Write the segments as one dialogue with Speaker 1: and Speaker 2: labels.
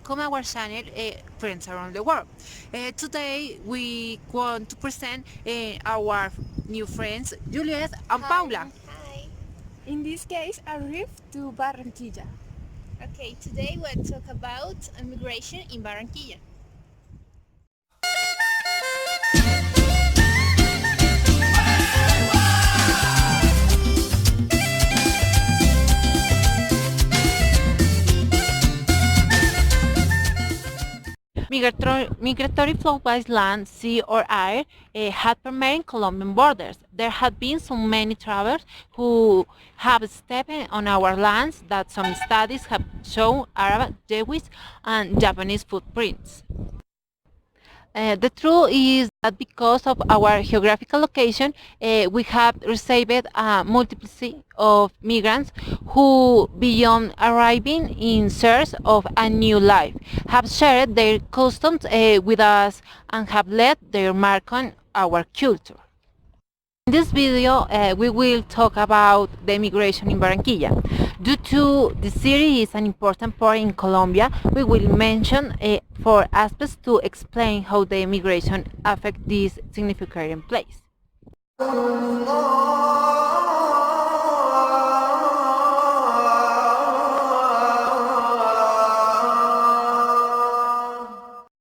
Speaker 1: welcome our channel, Friends Around the World. Today we want to present our new friends, Juliet and Paula.
Speaker 2: Hi.
Speaker 3: In this case, a trip to Barranquilla.
Speaker 2: Okay, today we'll talk about immigration in Barranquilla.
Speaker 1: Migratory flow by land, sea or air had permeated Colombian borders. There have been so many travelers who have stepped on our lands that some studies have shown Arab, Jewish and Japanese footprints. The truth is that because of our geographical location, we have received a multiplicity of migrants who, beyond arriving in search of a new life, have shared their customs with us and have left their mark on our culture. In this video, we will talk about the migration in Barranquilla. Due to the city is an important port in Colombia, we will mention four aspects to explain how the migration affect this significant place.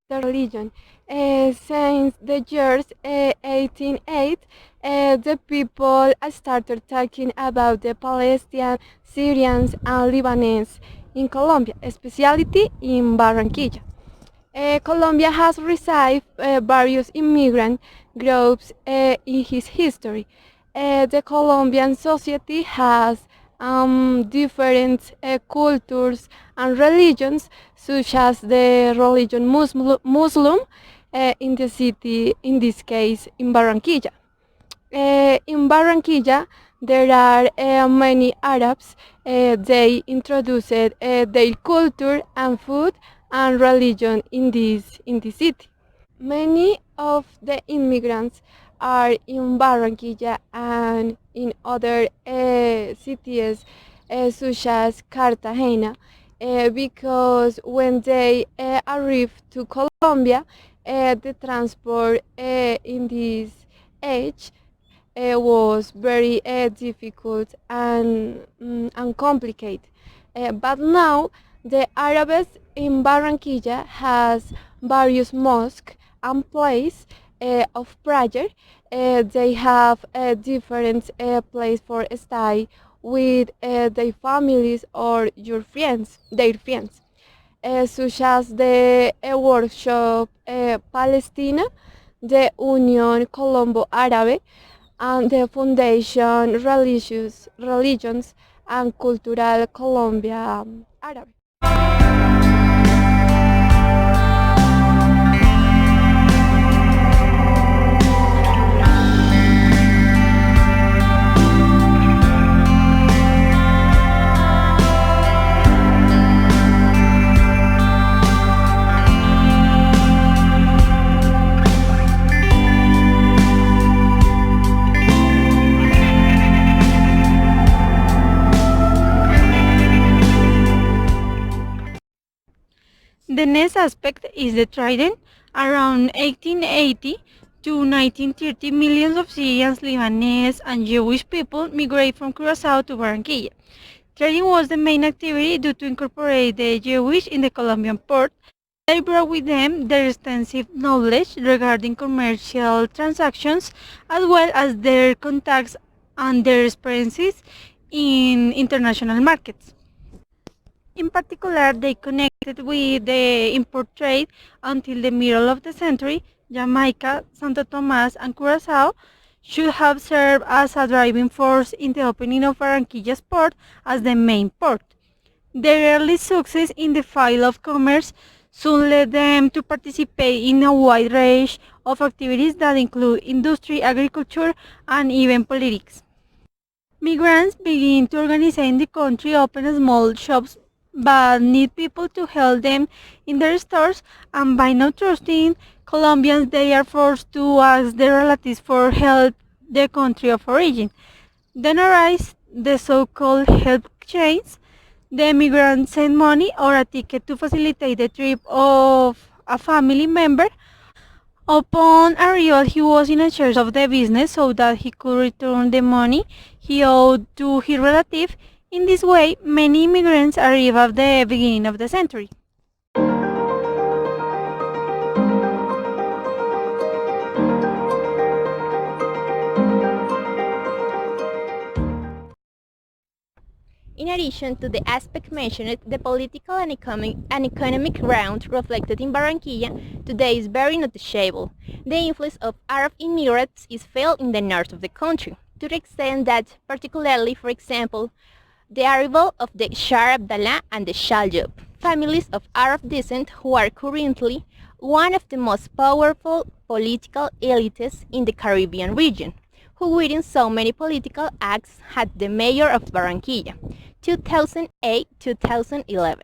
Speaker 3: The religion. Since the years 1808, the people started talking about the Palestinians, Syrians, and Lebanese in Colombia, especially in Barranquilla. Colombia has received various immigrant groups in its history. The Colombian society has different cultures and religions, such as the religion Muslim in the city, in this case in Barranquilla. In Barranquilla, there are many Arabs. They introduced their culture and food and religion in this city. Many of the immigrants are in Barranquilla and in other cities such as Cartagena because when they arrive to Colombia, the transport in this age was very difficult and complicated. But now the Arabs in Barranquilla has various mosques and places of prayer. They have a different place for stay with their families or their friends, such as the workshop Palestina, the Union Colombo Árabe, and the Foundation Religions and Cultural Colombia Árabe.
Speaker 4: The next aspect is the trading. Around 1880 to 1930, millions of Syrians, Lebanese, and Jewish people migrated from Curaçao to Barranquilla. Trading was the main activity due to incorporate the Jewish in the Colombian port. They brought with them their extensive knowledge regarding commercial transactions, as well as their contacts and their experiences in international markets. In particular, they connected with the import trade until the middle of the century. Jamaica, Santo Tomas, and Curaçao should have served as a driving force in the opening of Barranquilla's port as the main port. Their early success in the field of commerce soon led them to participate in a wide range of activities that include industry, agriculture, and even politics. Migrants begin to organize in the country, open small shops, but need people to help them in their stores, and by not trusting Colombians, they are forced to ask their relatives for help their country of origin. Then arise the so-called help chains. The immigrant sent money or a ticket to facilitate the trip of a family member. Upon arrival, he was in charge of the business so that he could return the money he owed to his relative. In this way, many immigrants arrived at the beginning of the century.
Speaker 2: In addition to the aspect mentioned, the political and economic ground reflected in Barranquilla today is very noticeable. The influence of Arab immigrants is felt in the north of the country, to the extent that, particularly, for example, the arrival of the Shah Abdallah and the Shaljub, families of Arab descent who are currently one of the most powerful political elites in the Caribbean region, who within so many political acts had the mayor of Barranquilla, 2008-2011.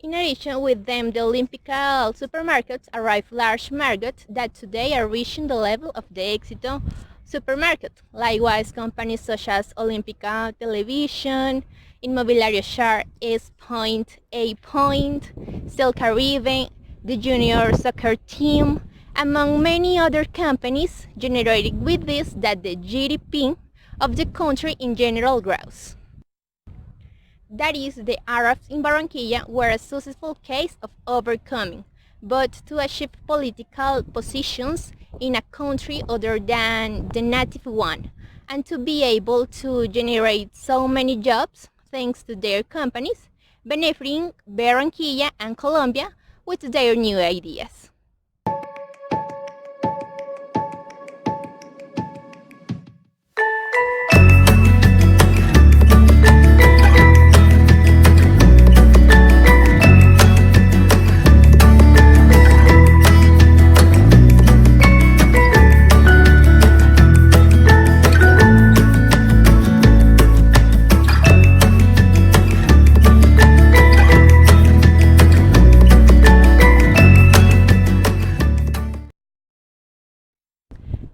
Speaker 2: In addition, with them, the Olympical supermarkets arrived large markets that today are reaching the level of the Éxito supermarket. Likewise, companies such as Olympica Television, Inmobiliario Shar, S Point, A Point, Steel Caribbean, the junior soccer team, among many other companies, generating with this that the GDP of the country in general grows. That is, the Arabs in Barranquilla were a successful case of overcoming, but to achieve political positions in a country other than the native one, and to be able to generate so many jobs thanks to their companies, benefiting Barranquilla and Colombia with their new ideas.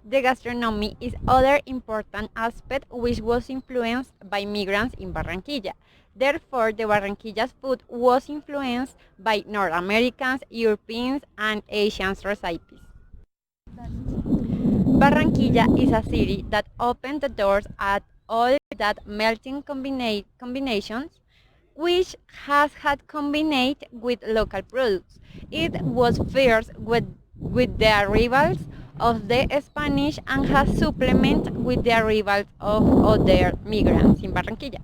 Speaker 5: The gastronomy is other important aspect which was influenced by migrants in Barranquilla. Therefore, the Barranquilla's food was influenced by North Americans, Europeans, and Asian recipes. Barranquilla is a city that opened the doors at all that melting combinations which has had combined with local products. It was first with the arrivals of the Spanish and has supplemented with the arrivals of other migrants in Barranquilla.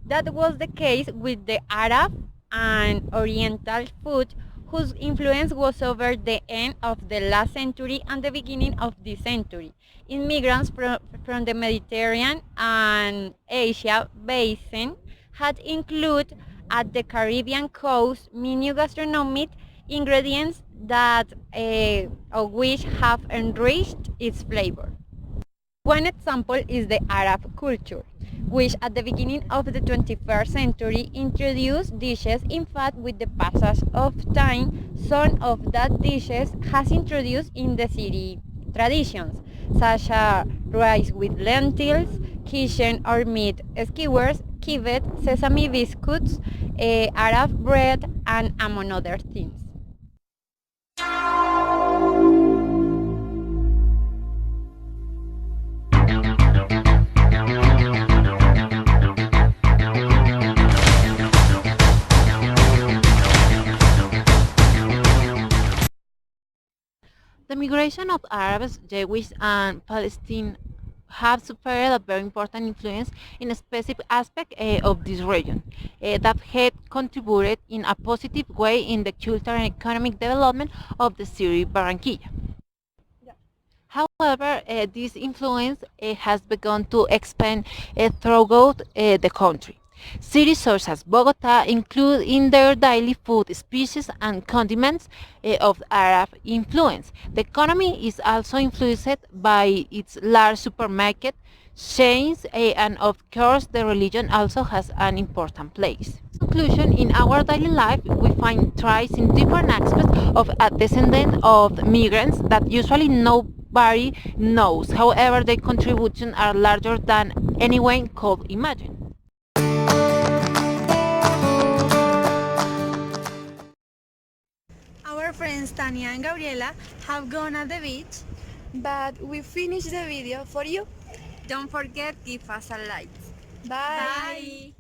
Speaker 5: That was the case with the Arab and Oriental food whose influence was over the end of the last century and the beginning of this century. Immigrants from the Mediterranean and Asia basin had included at the Caribbean coast menu gastronomic ingredients that of which have enriched its flavor. One example is the Arab culture, which at the beginning of the 21st century introduced dishes. In fact, with the passage of time, some of that dishes has introduced in the city traditions, such as rice with lentils, kitchen or meat skewers, kibbeh, sesame biscuits, Arab bread, and among other things.
Speaker 1: The migration of Arabs, Jewish, and Palestine have suffered a very important influence in a specific aspect of this region that had contributed in a positive way in the cultural and economic development of the city Barranquilla. However, this influence has begun to expand throughout the country. Cities such as Bogota include in their daily food species and condiments of Arab influence. The economy is also influenced by its large supermarket chains, and of course the religion also has an important place. In conclusion, in our daily life we find traits in different aspects of a descendant of migrants that usually nobody knows. However, their contributions are larger than anyone could imagine.
Speaker 4: friends Tania and Gabriela have gone at the beach.
Speaker 3: But we finished the video for you.
Speaker 5: Don't forget, give us a like.
Speaker 3: Bye.
Speaker 4: Bye.